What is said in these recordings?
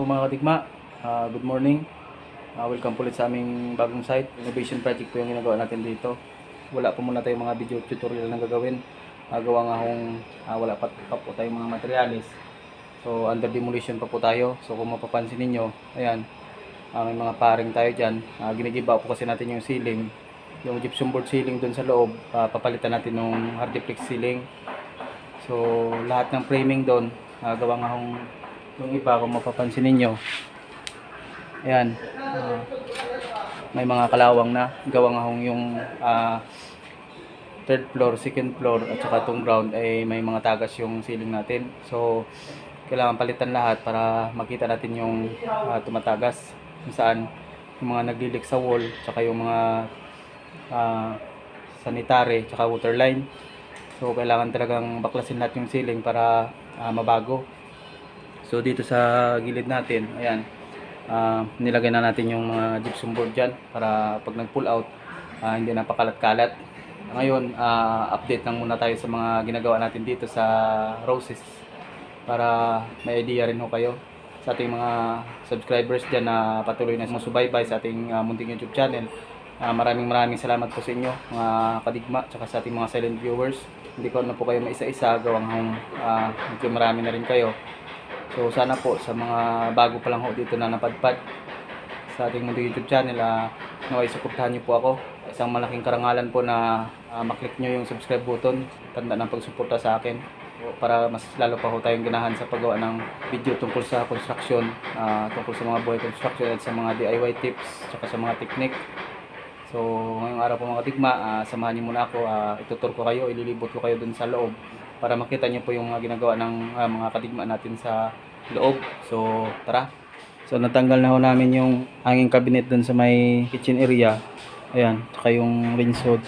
po mga kadigma, good morning. Welcome po ulit sa aming bagong site. Innovation project po yung ginagawa natin dito. Wala po muna tayong mga video tutorial na gagawin. Gawa nga kung wala pa po tayong mga materialis. So under demolition pa po tayo. So kung mapapansin ninyo, ayan, may mga paring tayo dyan. Ginigiba po kasi natin yung ceiling. Yung gypsum board ceiling dun sa loob, papalitan natin ng hardiplex ceiling. So lahat ng framing doon, gawa nga kung yung iba kung mapapansin ninyo, ayan, may mga kalawang na gawa nga kung yung third floor, second floor at saka itong ground ay may mga tagas yung ceiling natin. So kailangan palitan lahat para makita natin yung tumatagas, kung saan yung mga naglilik sa wall, saka yung mga sanitary saka water line. So kailangan talagang baklasin natin yung ceiling para mabago. So dito sa gilid natin, ayan, nilagay na natin yung mga gypsum board dyan para pag nag-pull out, hindi na pakalat-kalat. Ngayon, update lang muna tayo sa mga ginagawa natin dito sa Roses para may idea rin ho kayo sa ating mga subscribers dyan na patuloy na sumusubaybay sa ating munting YouTube channel. Maraming salamat po sa inyo mga kadigma, tsaka sa ating mga silent viewers. Hindi ko na po kayo maisa-isa, gawang medyo marami na rin kayo. So sana po sa mga bago pa lang ho dito na napadpad sa ating munting YouTube channel, naway suportahan niyo po ako. Isang malaking karangalan po na maklik nyo yung subscribe button, tanda ng pagsuporta sa akin para mas lalo pa ho tayong ganahan sa paggawa ng video tungkol sa construction, tungkol sa mga buhay construction at sa mga DIY tips at sa mga technique. So ngayong araw po mga digma, samahan niyo muna ako, itutur ko kayo, ililibot ko kayo dun sa loob para makita niyo po yung mga ginagawa ng mga kadigma natin sa loob. So tara. So natanggal na ho namin yung hanging cabinet dun sa may kitchen area. Ayan, saka yung range hood,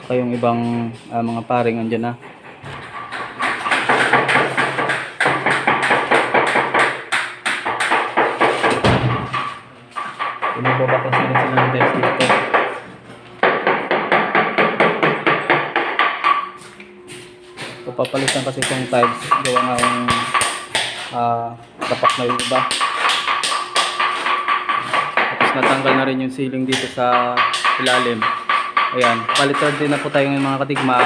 saka yung ibang mga paring andyan na. Pinababaklas na rin sila ng tiles dito. So papalitan kasi itong tiles, gawa nga yung tapak na yung iba. Tapos natanggal na rin yung ceiling dito sa ilalim. Ayan, palitan din na po tayo ng mga kadigma.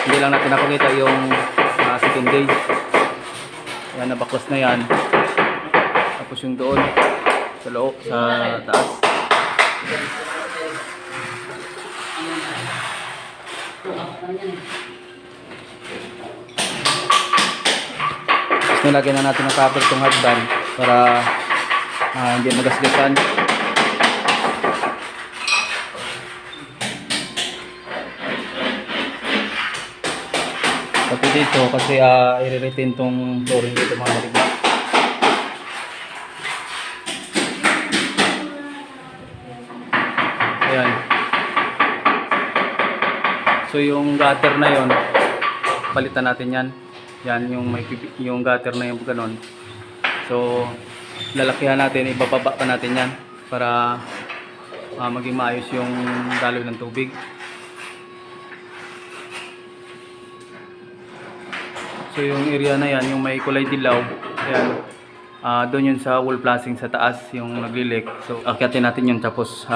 Hindi lang natin napakita yung second day. Ayan, nabaklas na yan. Tapos yung doon sa loob, sa taas. Tapos nilagyan na natin ng cover itong hagdan para hindi magasgasan. Pati dito kasi i-retain itong flooring dito mga kadigma. Ayan. So yung gutter na yon, palitan natin yan. Yan yung gutter na yung ganon. So lalakihan natin, ibababa pa natin yan para maging maayos yung daloy ng tubig. So yung area na yan, yung may kulay dilaw, ayan, doon yun sa wall flashing sa taas, yung naglilik. So akyatin natin yun, tapos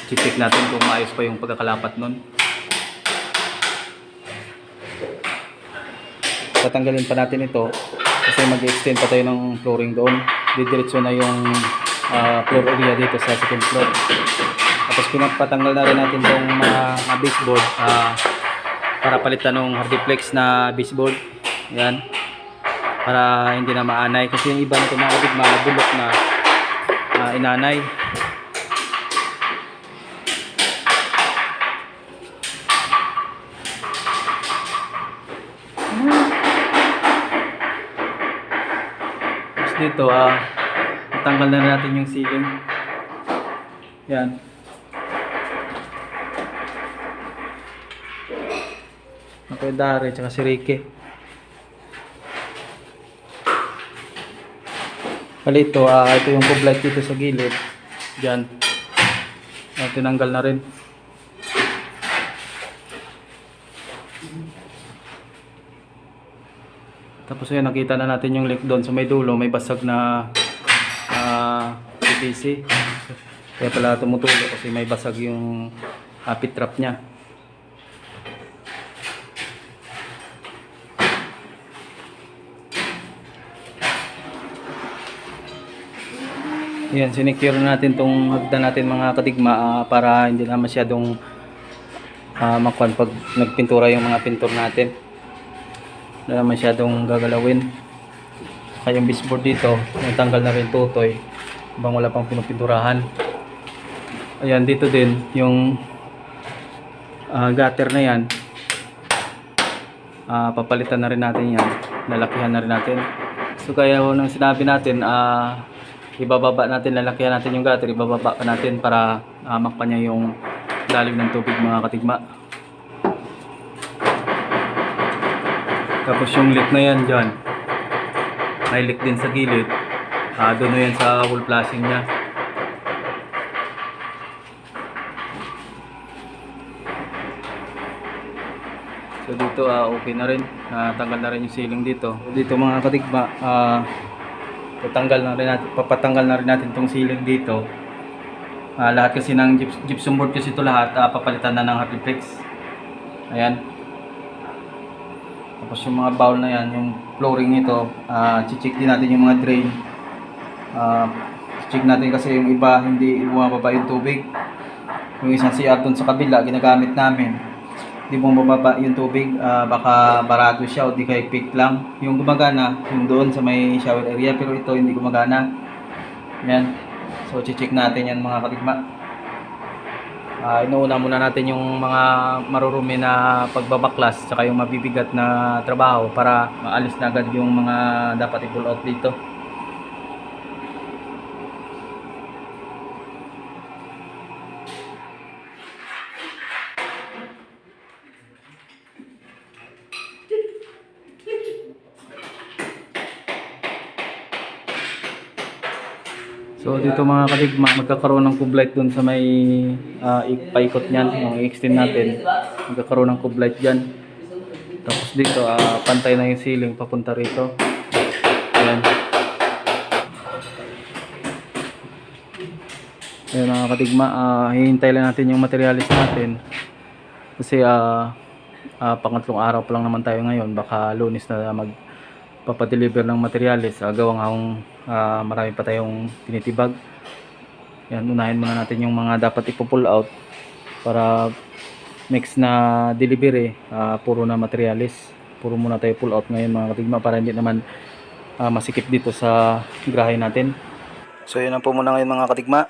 check natin kung maayos pa yung pagkakalapat nun. Tatanggalin pa natin ito kasi mag-extend pa tayo ng flooring doon. Didiretso na yung floor area dito sa second floor. Tapos pinapatanggal na rin natin itong mga baseboard para palitan ng hardiplex na baseboard. Yan, para hindi na maanay kasi yung iba nito mga kadigma bulok na inanay. Tapos dito tanggal na natin yung ceiling. Yan. Okay, Dari tsaka si Ricky. Bali ito yung coblight dito sa gilid. Diyan. Tinanggal na rin. Tapos ayan, nakita na natin yung leak doon sa may dulo, may basag na busy. Kaya pala tumutulo kasi may basag yung pit trap niya. Yan, sinecure natin tong hagdan natin mga kadigma para hindi na masyadong makuan pag nagpintura yung mga pintor natin. Na masyadong gagalawin. Kaya yung baseboard dito, natanggal na rin tutoy. Habang wala pang pinupinturahan. Ayan, dito din yung gutter na yan. Papalitan na rin natin yan. Lalakihan na rin natin. So kaya nang sinabi natin, ibababa natin, lalakihan natin yung gutter, ibababa pa natin para makpa niya yung lalim ng tubig mga katigma. Tapos yung leak na yan dyan, may leak din sa gilid, doon na yan sa wall flashing nya. So dito okay na rin, tanggal na rin yung ceiling dito. Dito mga katigma, papatanggal na rin natin tong ceiling dito. Lahat kasi ng gypsum board kasi ito lahat, papalitan na ng Hardflex. Ayan. Tapos yung mga bowl na yan, yung flooring nito, check din natin yung mga drain. Check natin kasi yung iba hindi bumababa yung tubig. Yung isang CR doon sa kabila ginagamit namin, hindi bumababa yung tubig, baka barado siya o di kaya peak lang. Yung gumagana yung doon sa may shower area, pero ito hindi gumagana. Yan, so check natin yan mga katigma. Inuuna muna natin yung mga marurumi na pagbabaklas saka yung mabibigat na trabaho para maalis na agad yung mga dapat i-pull out dito. So dito mga kadigma, magkakaroon ng kublight dun sa may paikot niyan, yung i-extend natin. Magkakaroon ng kublight diyan. Tapos dito pantay na yung ceiling papunta rito. Ayan. Ayan mga kadigma, hihintay lang natin yung materialis natin. Kasi pangatlong araw pa lang naman tayo ngayon, baka Lunes na magpapadeliver ng materialis. Gawang akong marami pa tayong tinitibag. Yan, unahin muna natin yung mga dapat ipo-pull out para next na delivery puro na materialis. Puro muna tayo pull out ngayon mga katigma para hindi naman masikip dito sa grahe natin. So yun lang po muna ngayon mga katigma.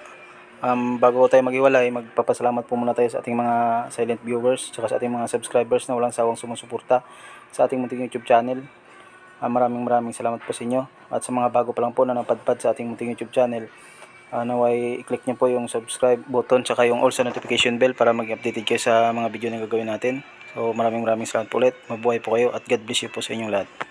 Bago tayo maghiwalay, magpapasalamat po muna tayo sa ating mga silent viewers tsaka sa ating mga subscribers na walang sawang sumusuporta sa ating munting YouTube channel. Maraming salamat po sa inyo. At sa mga bago pa lang po na napadpad sa ating munting YouTube channel, naway i-click nyo po yung subscribe button tsaka yung also notification bell para mag-updated kayo sa mga video na gagawin natin. So maraming salamat po ulit. Mabuhay po kayo at God bless you po sa inyong lahat.